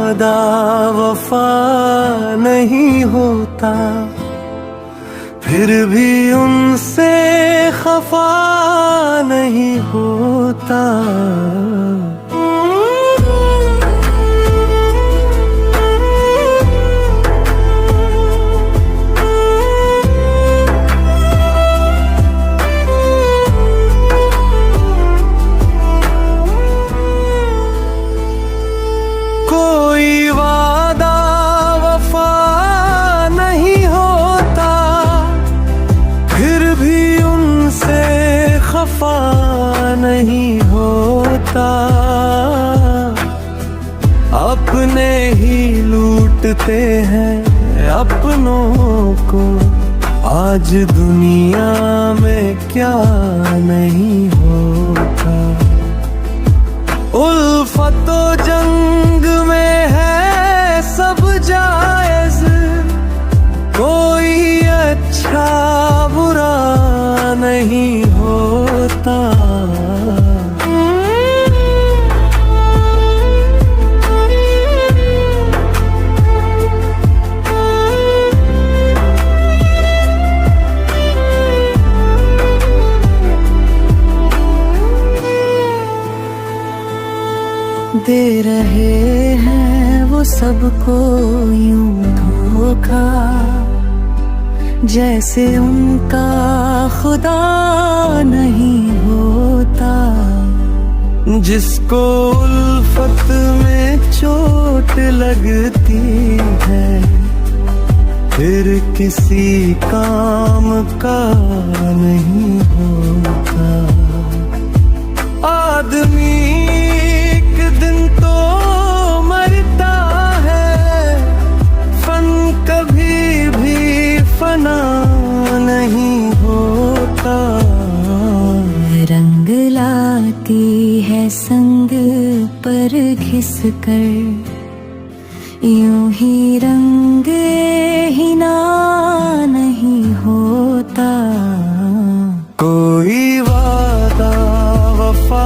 वादा वफा नहीं होता, फिर भी उनसे खफा नहीं होता। कोई वादा वफा नहीं होता, फिर भी उनसे खफा नहीं होता। अपने ही लूटते हैं अपनों को, आज दुनिया में क्या नहीं होता। उल्फतो जंग में है सब जायज, कोई अच्छा बुरा नहीं होता। दे रहे हैं वो सबको यूं धोखा, जैसे उनका खुदा नहीं होता। जिसको उल्फत में चोट लगती है, फिर किसी काम का नहीं होता। आदमी नहीं होता। रंग लाती है संग पर घिस कर, यूं ही रंग हिना नहीं होता। कोई वादा वफा